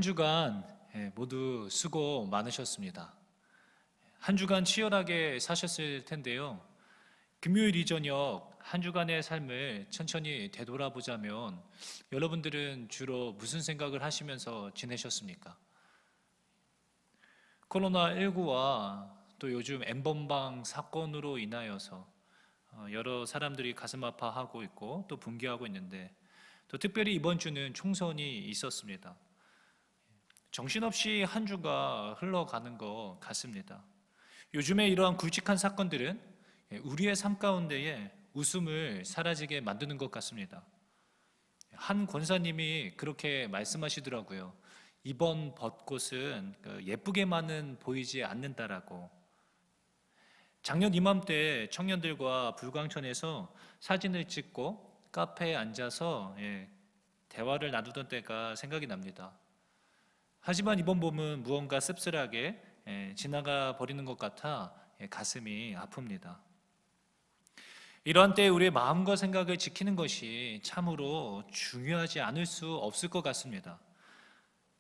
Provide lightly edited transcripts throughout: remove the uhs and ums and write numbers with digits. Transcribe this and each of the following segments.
한 주간 모두 수고 많으셨습니다. 한 주간 치열하게 사셨을 텐데요. 금요일 이저녁 한 주간의 삶을 천천히 되돌아보자면 여러분들은 주로 무슨 생각을 하시면서 지내셨습니까? 코로나19와 또 요즘 N번방 사건으로 인하여서 여러 사람들이 가슴 아파하고 있고 또 분개하고 있는데, 또 특별히 이번 주는 총선이 있었습니다. 정신없이 한 주가 흘러가는 것 같습니다. 요즘에 이러한 굵직한 사건들은 우리의 삶 가운데에 웃음을 사라지게 만드는 것 같습니다. 한 권사님이 그렇게 말씀하시더라고요. 이번 벚꽃은 예쁘게만은 보이지 않는다라고. 작년 이맘때 청년들과 불광천에서 사진을 찍고 카페에 앉아서 대화를 나누던 때가 생각이 납니다. 하지만 이번 봄은 무언가 씁쓸하게 지나가 버리는 것 같아 가슴이 아픕니다. 이러한 때에 우리의 마음과 생각을 지키는 것이 참으로 중요하지 않을 수 없을 것 같습니다.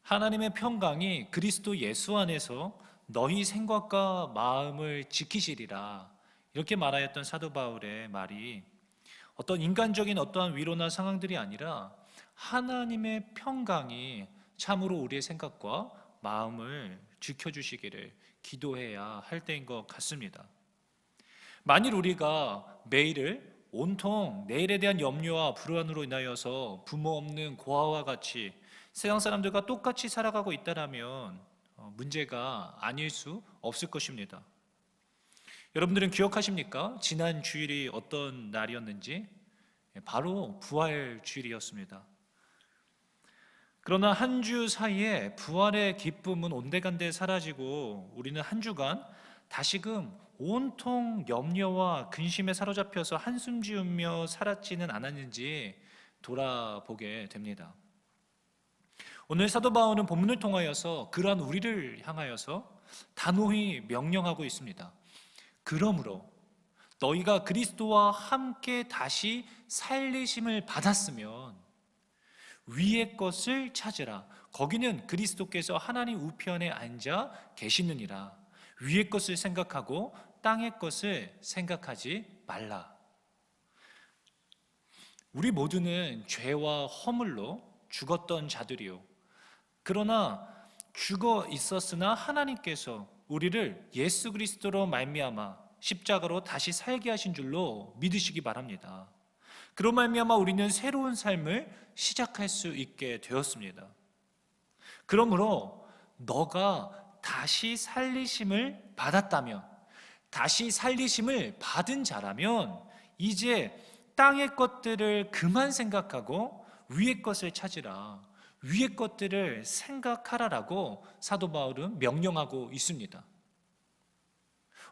하나님의 평강이 그리스도 예수 안에서 너희 생각과 마음을 지키시리라, 이렇게 말하였던 사도 바울의 말이 어떤 인간적인 어떠한 위로나 상황들이 아니라 하나님의 평강이 참으로 우리의 생각과 마음을 지켜주시기를 기도해야 할 때인 것 같습니다. 만일 우리가 매일을 온통 내일에 대한 염려와 불안으로 인하여서 부모 없는 고아와 같이 세상 사람들과 똑같이 살아가고 있다면 문제가 아닐 수 없을 것입니다. 여러분들은 기억하십니까? 지난 주일이 어떤 날이었는지? 바로 부활 주일이었습니다. 그러나 한 주 사이에 부활의 기쁨은 온데간데 사라지고 우리는 한 주간 다시금 온통 염려와 근심에 사로잡혀서 한숨 지으며 살았지는 않았는지 돌아보게 됩니다. 오늘 사도 바울은 본문을 통하여서 그러한 우리를 향하여서 단호히 명령하고 있습니다. 그러므로 너희가 그리스도와 함께 다시 살리심을 받았으면 위의 것을 찾으라. 거기는 그리스도께서 하나님 우편에 앉아 계시느니라. 위의 것을 생각하고 땅의 것을 생각하지 말라. 우리 모두는 죄와 허물로 죽었던 자들이요, 그러나 죽어 있었으나 하나님께서 우리를 예수 그리스도로 말미암아 십자가로 다시 살게 하신 줄로 믿으시기 바랍니다. 그로 말미암아 우리는 새로운 삶을 시작할 수 있게 되었습니다. 그러므로 너가 다시 살리심을 받았다면, 다시 살리심을 받은 자라면 이제 땅의 것들을 그만 생각하고 위의 것을 찾으라, 위의 것들을 생각하라라고 사도 바울은 명령하고 있습니다.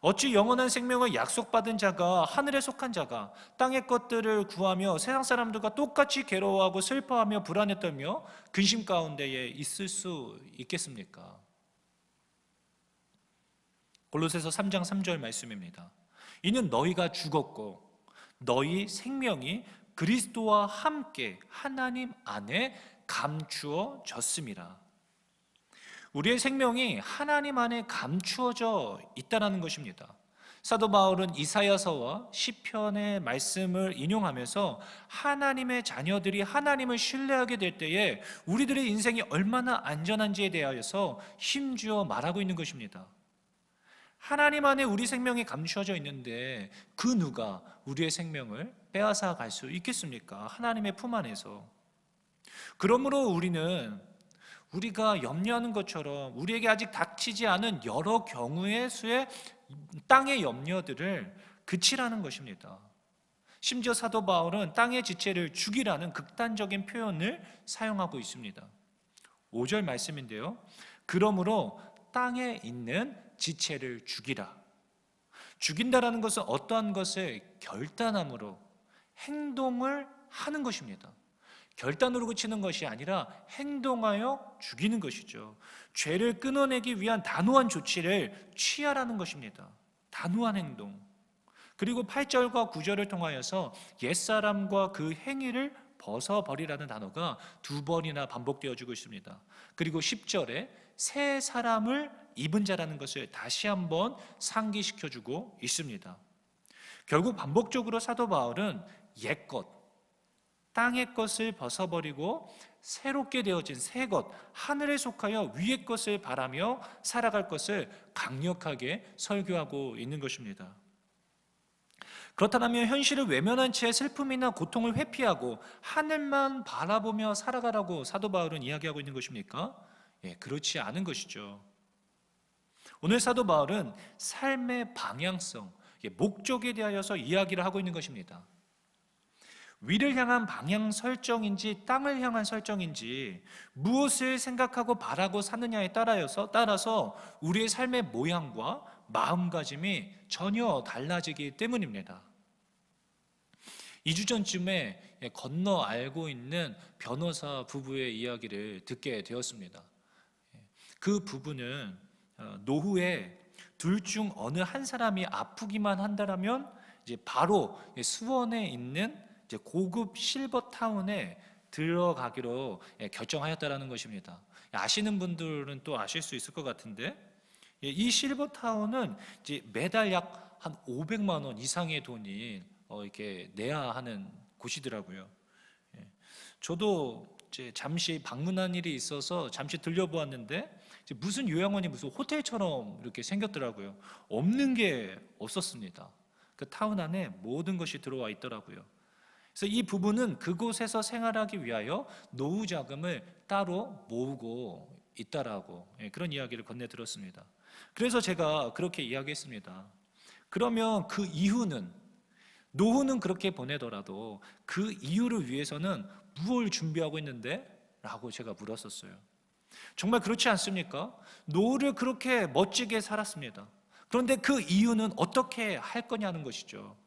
어찌 영원한 생명을 약속받은 자가, 하늘에 속한 자가 땅의 것들을 구하며 세상 사람들과 똑같이 괴로워하고 슬퍼하며 불안에 떨며 근심 가운데에 있을 수 있겠습니까? 골로새서 3장 3절 말씀입니다. 이는 너희가 죽었고 너희 생명이 그리스도와 함께 하나님 안에 감추어졌음이라. 우리의 생명이 하나님 안에 감추어져 있다는 것입니다. 사도 바울은 이사야서와 시편의 말씀을 인용하면서 하나님의 자녀들이 하나님을 신뢰하게 될 때에 우리들의 인생이 얼마나 안전한지에 대하여서 힘주어 말하고 있는 것입니다. 하나님 안에 우리 생명이 감추어져 있는데 그 누가 우리의 생명을 빼앗아 갈 수 있겠습니까? 하나님의 품 안에서. 그러므로 우리가 염려하는 것처럼 우리에게 아직 닥치지 않은 여러 경우의 수의 땅의 염려들을 그치라는 것입니다. 심지어 사도 바울은 땅의 지체를 죽이라는 극단적인 표현을 사용하고 있습니다. 5절 말씀인데요. 그러므로 땅에 있는 지체를 죽이라. 죽인다라는 것은 어떠한 것을 결단함으로 행동을 하는 것입니다. 결단으로 그치는 것이 아니라 행동하여 죽이는 것이죠. 죄를 끊어내기 위한 단호한 조치를 취하라는 것입니다. 단호한 행동. 그리고 8절과 9절을 통하여서 옛사람과 그 행위를 벗어버리라는 단어가 2번이나 반복되어지고 있습니다. 그리고 10절에 새 사람을 입은 자라는 것을 다시 한번 상기시켜주고 있습니다. 결국 반복적으로 사도 바울은 옛것, 땅의 것을 벗어버리고 새롭게 되어진 새 것, 하늘에 속하여 위의 것을 바라며 살아갈 것을 강력하게 설교하고 있는 것입니다. 그렇다면 현실을 외면한 채 슬픔이나 고통을 회피하고 하늘만 바라보며 살아가라고 사도 바울은 이야기하고 있는 것입니까? 그렇지 않은 것이죠. 오늘 사도 바울은 삶의 방향성, 목적에 대하여서 이야기를 하고 있는 것입니다. 위를 향한 방향 설정인지 땅을 향한 설정인지 무엇을 생각하고 바라고 사느냐에 따라서 우리의 삶의 모양과 마음가짐이 전혀 달라지기 때문입니다. 2주 전쯤에 건너 알고 있는 변호사 부부의 이야기를 듣게 되었습니다. 그 부부는 노후에 둘 중 어느 한 사람이 아프기만 한다면 이제 바로 수원에 있는 이제 고급 실버타운에 들어가기로 결정하였다라는 것입니다. 아시는 분들은 또 아실 수 있을 것 같은데, 이 실버타운은 이제 매달 약 한 500만 원 이상의 돈이 이렇게 내야 하는 곳이더라고요. 저도 이제 잠시 방문한 일이 있어서 잠시 들려보았는데, 무슨 요양원이 무슨 호텔처럼 이렇게 생겼더라고요. 없는 게 없었습니다. 그 타운 안에 모든 것이 들어와 있더라고요. 그래서 이 부부는 그곳에서 생활하기 위하여 노후 자금을 따로 모으고 있다라고 그런 이야기를 건네 들었습니다. 그래서 제가 그렇게 이야기했습니다. 그러면 그 이후는, 노후는 그렇게 보내더라도 그 이후를 위해서는 무엇을 준비하고 있는데? 라고 제가 물었었어요. 정말 그렇지 않습니까? 노후를 그렇게 멋지게 살았습니다. 그런데 그 이유는 어떻게 할 거냐는 것이죠.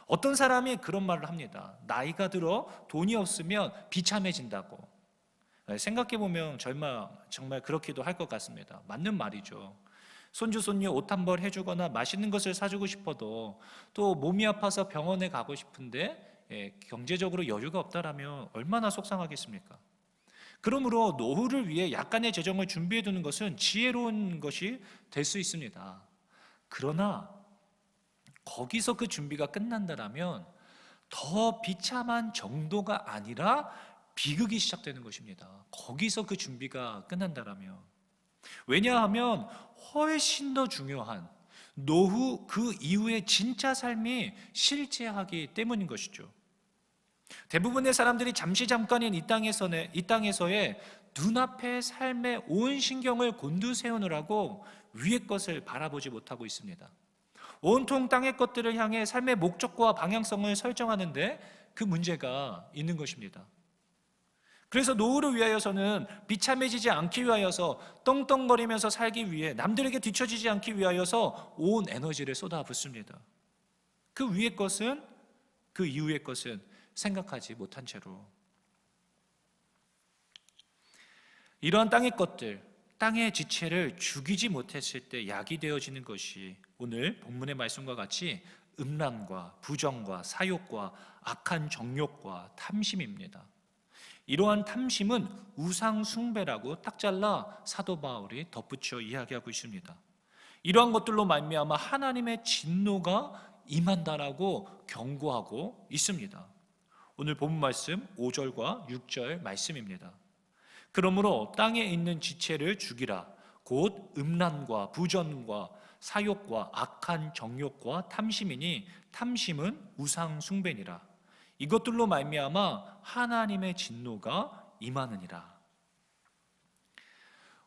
어떤 사람이 그런 말을 합니다. 나이가 들어 돈이 없으면 비참해진다고. 생각해보면 정말 그렇기도 할 것 같습니다. 맞는 말이죠. 손주 손녀 옷 한 벌 해주거나 맛있는 것을 사주고 싶어도 또 몸이 아파서 병원에 가고 싶은데 경제적으로 여유가 없다라면 얼마나 속상하겠습니까? 그러므로 노후를 위해 약간의 재정을 준비해 두는 것은 지혜로운 것이 될 수 있습니다. 그러나 거기서 그 준비가 끝난다라면 더 비참한 정도가 아니라 비극이 시작되는 것입니다. 거기서 그 준비가 끝난다라면. 왜냐하면 훨씬 더 중요한 노후 그 이후의 진짜 삶이 실제하기 때문인 것이죠. 대부분의 사람들이 잠깐인 이 땅에서의 눈앞의 삶에 온 신경을 곤두세우느라고 위의 것을 바라보지 못하고 있습니다. 온통 땅의 것들을 향해 삶의 목적과 방향성을 설정하는데 그 문제가 있는 것입니다. 그래서 노후를 위하여서는 비참해지지 않기 위하여서 떵떵거리면서 살기 위해 남들에게 뒤처지지 않기 위하여서 온 에너지를 쏟아붓습니다. 그 위의 것은, 그 이후의 것은 생각하지 못한 채로. 이러한 땅의 것들, 땅의 지체를 죽이지 못했을 때 약이 되어지는 것이 오늘 본문의 말씀과 같이 음란과 부정과 사욕과 악한 정욕과 탐심입니다. 이러한 탐심은 우상 숭배라고 딱 잘라 사도 바울이 덧붙여 이야기하고 있습니다. 이러한 것들로 말미암아 하나님의 진노가 임한다라고 경고하고 있습니다. 오늘 본문 말씀 5절과 6절 말씀입니다. 그러므로 땅에 있는 지체를 죽이라. 곧 음란과 부전과 사욕과 악한 정욕과 탐심이니 탐심은 우상 숭배니라. 이것들로 말미암아 하나님의 진노가 임하느니라.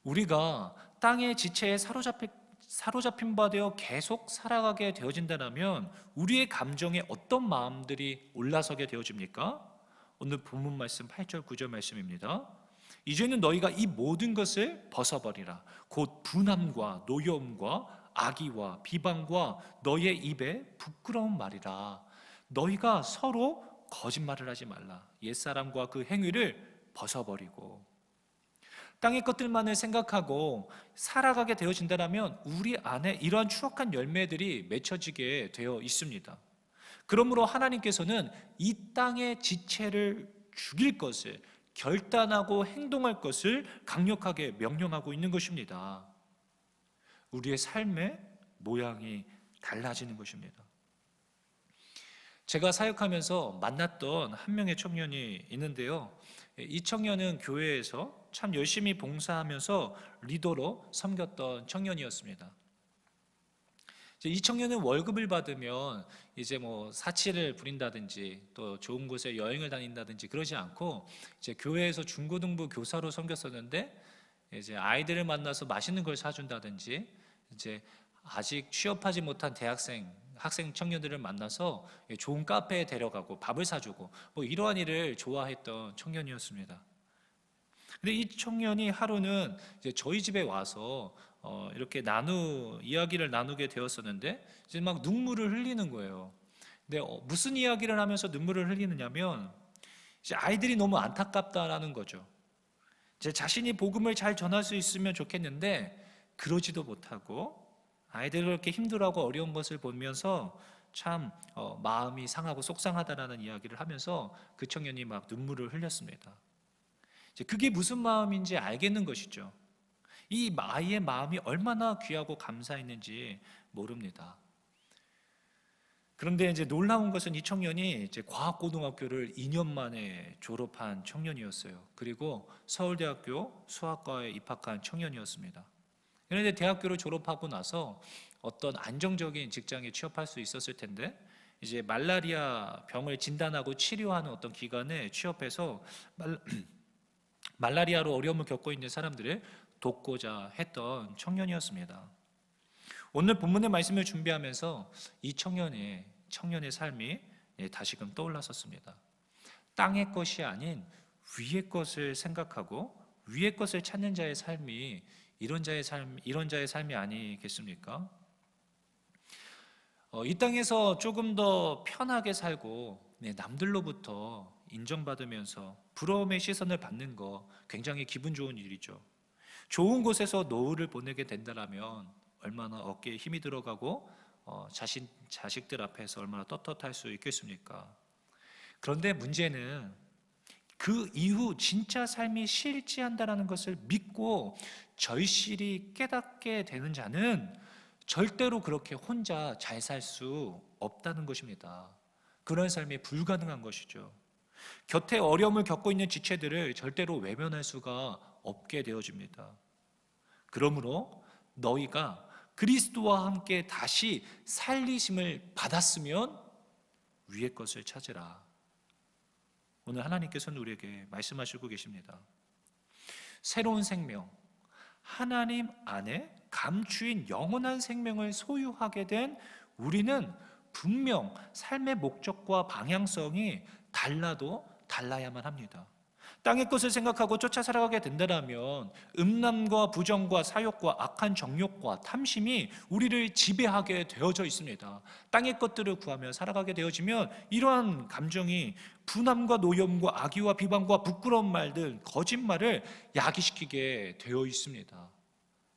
우리가 땅의 지체에 사로잡힌 바 되어 계속 살아가게 되어진다면 우리의 감정에 어떤 마음들이 올라서게 되어집니까? 오늘 본문 말씀 8절 9절 말씀입니다. 이제는 너희가 이 모든 것을 벗어버리라. 곧 분함과 노여움과 악의와 비방과 너희의 입에 부끄러운 말이라. 너희가 서로 거짓말을 하지 말라. 옛사람과 그 행위를 벗어버리고. 땅의 것들만을 생각하고 살아가게 되어진다면 우리 안에 이러한 추악한 열매들이 맺혀지게 되어 있습니다. 그러므로 하나님께서는 이 땅의 지체를 죽일 것을 결단하고 행동할 것을 강력하게 명령하고 있는 것입니다. 우리의 삶의 모양이 달라지는 것입니다. 제가 사역하면서 만났던 한 명의 청년이 있는데요. 이 청년은 교회에서 참 열심히 봉사하면서 리더로 섬겼던 청년이었습니다. 이 청년은 월급을 받으면 이제 뭐 사치를 부린다든지 또 좋은 곳에 여행을 다닌다든지 그러지 않고 이제 교회에서 중고등부 교사로 섬겼었는데 이제 아이들을 만나서 맛있는 걸 사준다든지 이제 아직 취업하지 못한 학생 청년들을 만나서 좋은 카페에 데려가고 밥을 사주고 뭐 이러한 일을 좋아했던 청년이었습니다. 근데 이 청년이 하루는 이제 저희 집에 와서 이렇게 이야기를 나누게 되었었는데 이제 막 눈물을 흘리는 거예요. 근데 무슨 이야기를 하면서 눈물을 흘리느냐면 이제 아이들이 너무 안타깝다라는 거죠. 제 자신이 복음을 잘 전할 수 있으면 좋겠는데 그러지도 못하고 아이들이 그렇게 힘들어하고 어려운 것을 보면서 참 마음이 상하고 속상하다라는 이야기를 하면서 그 청년이 막 눈물을 흘렸습니다. 그게 무슨 마음인지 알겠는 것이죠. 이 아이의 마음이 얼마나 귀하고 감사했는지 모릅니다. 그런데 이제 놀라운 것은 이 청년이 이제 과학고등학교를 2년 만에 졸업한 청년이었어요. 그리고 서울대학교 수학과에 입학한 청년이었습니다. 그런데 대학교를 졸업하고 나서 어떤 안정적인 직장에 취업할 수 있었을 텐데 이제 말라리아 병을 진단하고 치료하는 어떤 기관에 취업해서 말라리아로 어려움을 겪고 있는 사람들을 돕고자 했던 청년이었습니다. 오늘 본문의 말씀을 준비하면서 이 청년의 삶이 다시금 떠올랐었습니다. 땅의 것이 아닌 위의 것을 생각하고 위의 것을 찾는 자의 삶이 이런 자의 삶이 아니겠습니까? 이 땅에서 조금 더 편하게 살고 남들로부터 인정받으면서 부러움의 시선을 받는 거 굉장히 기분 좋은 일이죠. 좋은 곳에서 노후를 보내게 된다면 얼마나 어깨에 힘이 들어가고 자식들 앞에서 얼마나 떳떳할 수 있겠습니까? 그런데 문제는 그 이후 진짜 삶이 실지한다는 것을 믿고 절실히 깨닫게 되는 자는 절대로 그렇게 혼자 잘 살 수 없다는 것입니다. 그런 삶이 불가능한 것이죠. 곁에 어려움을 겪고 있는 지체들을 절대로 외면할 수가 없게 되어집니다. 그러므로 너희가 그리스도와 함께 다시 살리심을 받았으면 위의 것을 찾으라. 오늘 하나님께서는 우리에게 말씀하시고 계십니다. 새로운 생명, 하나님 안에 감추인 영원한 생명을 소유하게 된 우리는 분명 삶의 목적과 방향성이 달라도 달라야만 합니다. 땅의 것을 생각하고 쫓아 살아가게 된다면 음란과 부정과 사욕과 악한 정욕과 탐심이 우리를 지배하게 되어져 있습니다. 땅의 것들을 구하며 살아가게 되어지면 이러한 감정이 분함과 노염과 악의와 비방과 부끄러운 말들, 거짓말을 야기시키게 되어 있습니다.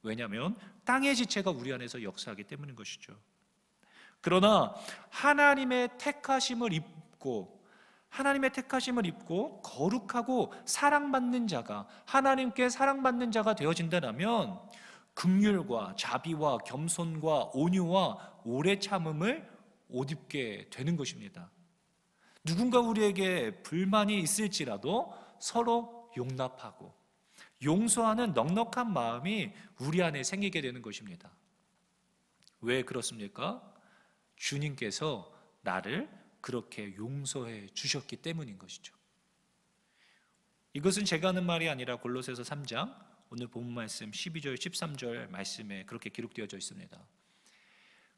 왜냐하면 땅의 지체가 우리 안에서 역사하기 때문인 것이죠. 그러나 하나님의 택하심을 입고 거룩하고 사랑받는 자가, 하나님께 사랑받는 자가 되어진다면 긍휼과 자비와 겸손과 온유와 오래 참음을 옷 입게 되는 것입니다. 누군가 우리에게 불만이 있을지라도 서로 용납하고 용서하는 넉넉한 마음이 우리 안에 생기게 되는 것입니다. 왜 그렇습니까? 주님께서 나를 그렇게 용서해 주셨기 때문인 것이죠. 이것은 제가 하는 말이 아니라 골로새서 3장 오늘 본문 말씀 12절 13절 말씀에 그렇게 기록되어져 있습니다.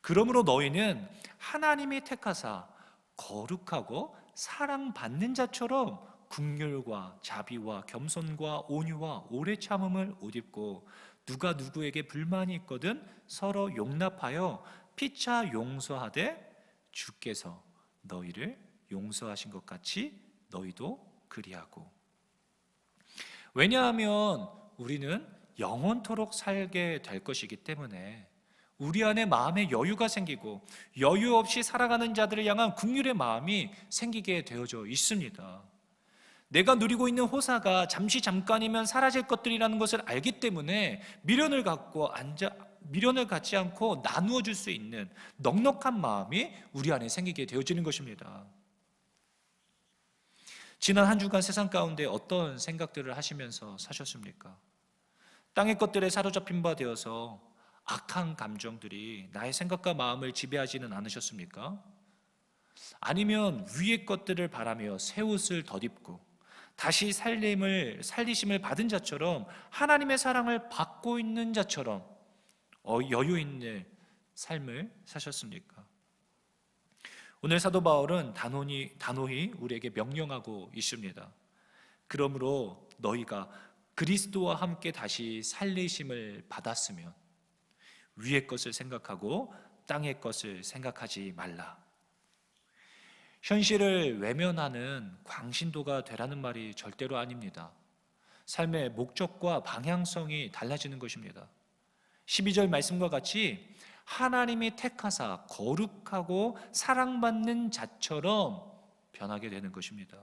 그러므로 너희는 하나님이 택하사 거룩하고 사랑받는 자처럼 긍휼과 자비와 겸손과 온유와 오래 참음을 옷 입고 누가 누구에게 불만이 있거든 서로 용납하여 피차 용서하되 주께서 너희를 용서하신 것 같이 너희도 그리하고. 왜냐하면 우리는 영원토록 살게 될 것이기 때문에 우리 안에 마음의 여유가 생기고 여유 없이 살아가는 자들을 향한 긍휼의 마음이 생기게 되어져 있습니다. 내가 누리고 있는 호사가 잠깐이면 사라질 것들이라는 것을 알기 때문에 미련을 갖지 않고 나누어 줄 수 있는 넉넉한 마음이 우리 안에 생기게 되어지는 것입니다. 지난 한 주간 세상 가운데 어떤 생각들을 하시면서 사셨습니까? 땅의 것들에 사로잡힌 바 되어서 악한 감정들이 나의 생각과 마음을 지배하지는 않으셨습니까? 아니면 위의 것들을 바라며 새 옷을 덧입고 다시 살리심을 받은 자처럼 하나님의 사랑을 받고 있는 자처럼 여유 있는 삶을 사셨습니까? 오늘 사도 바울은 단호히 우리에게 명령하고 있습니다. 그러므로 너희가 그리스도와 함께 다시 살리심을 받았으면 위의 것을 생각하고 땅의 것을 생각하지 말라. 현실을 외면하는 광신도가 되라는 말이 절대로 아닙니다. 삶의 목적과 방향성이 달라지는 것입니다. 12절 말씀과 같이 하나님이 택하사 거룩하고 사랑받는 자처럼 변하게 되는 것입니다.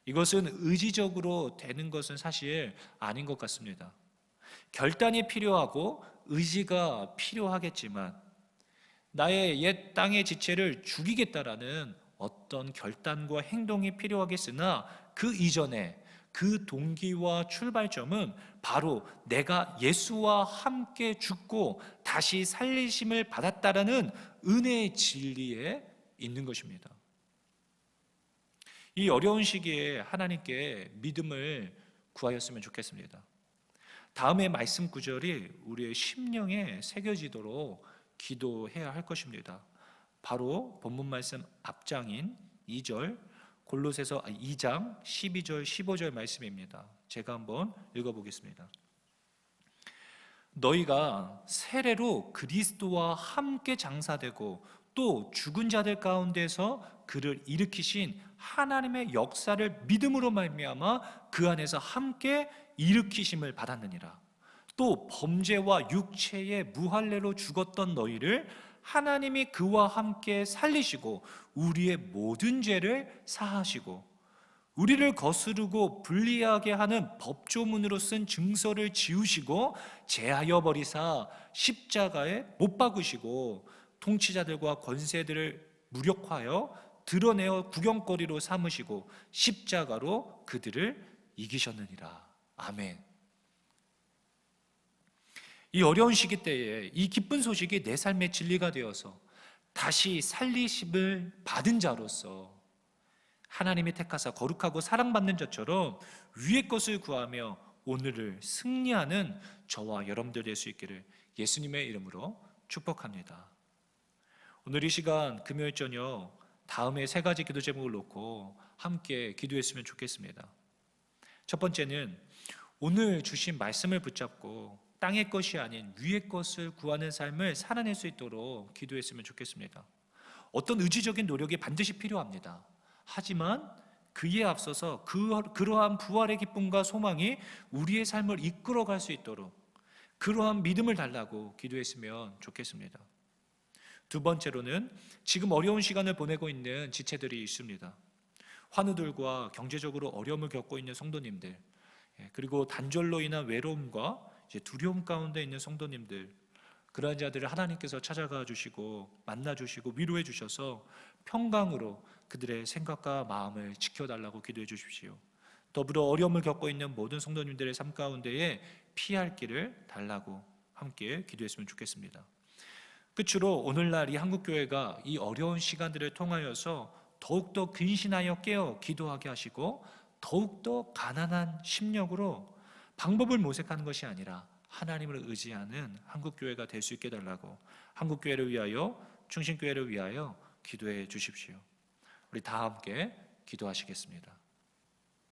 이것은 의지적으로 되는 것은 사실 아닌 것 같습니다. 결단이 필요하고 의지가 필요하겠지만 나의 옛 땅의 지체를 죽이겠다라는 어떤 결단과 행동이 필요하겠으나 그 이전에 그 동기와 출발점은 바로 내가 예수와 함께 죽고 다시 살리심을 받았다라는 은혜의 진리에 있는 것입니다. 이 어려운 시기에 하나님께 믿음을 구하였으면 좋겠습니다. 다음의 말씀 구절이 우리의 심령에 새겨지도록 기도해야 할 것입니다. 바로 본문 말씀 앞장인 2장 12절 15절 말씀입니다. 제가 한번 읽어보겠습니다. 너희가 세례로 그리스도와 함께 장사되고 또 죽은 자들 가운데서 그를 일으키신 하나님의 역사를 믿음으로 말미암아 그 안에서 함께 일으키심을 받았느니라. 또 범죄와 육체의 무할례로 죽었던 너희를 하나님이 그와 함께 살리시고 우리의 모든 죄를 사하시고 우리를 거스르고 불리하게 하는 법조문으로 쓴 증서를 지우시고 제하여 버리사 십자가에 못 박으시고 통치자들과 권세들을 무력화하여 드러내어 구경거리로 삼으시고 십자가로 그들을 이기셨느니라. 아멘. 이 어려운 시기 때에 이 기쁜 소식이 내 삶의 진리가 되어서 다시 살리심을 받은 자로서 하나님이 택하사 거룩하고 사랑받는 자처럼 위의 것을 구하며 오늘을 승리하는 저와 여러분들 될 수 있기를 예수님의 이름으로 축복합니다. 오늘 이 시간 금요일 저녁 다음에 세 가지 기도 제목을 놓고 함께 기도했으면 좋겠습니다. 첫 번째는 오늘 주신 말씀을 붙잡고 땅의 것이 아닌 위의 것을 구하는 삶을 살아낼 수 있도록 기도했으면 좋겠습니다. 어떤 의지적인 노력이 반드시 필요합니다. 하지만 그에 앞서서 그러한 부활의 기쁨과 소망이 우리의 삶을 이끌어갈 수 있도록 그러한 믿음을 달라고 기도했으면 좋겠습니다. 두 번째로는 지금 어려운 시간을 보내고 있는 지체들이 있습니다. 환우들과 경제적으로 어려움을 겪고 있는 성도님들, 그리고 단절로 인한 외로움과 두려움 가운데 있는 성도님들, 그러한 자들을 하나님께서 찾아가 주시고 만나 주시고 위로해 주셔서 평강으로 그들의 생각과 마음을 지켜달라고 기도해 주십시오. 더불어 어려움을 겪고 있는 모든 성도님들의 삶 가운데에 피할 길을 달라고 함께 기도했으면 좋겠습니다. 끝으로 오늘날 이 한국교회가 이 어려운 시간들을 통하여서 더욱더 근신하여 깨어 기도하게 하시고 더욱더 가난한 심령으로 방법을 모색하는 것이 아니라 하나님을 의지하는 한국교회가 될 수 있게 달라고 한국교회를 위하여 충신교회를 위하여 기도해 주십시오. 우리 다 함께 기도하시겠습니다.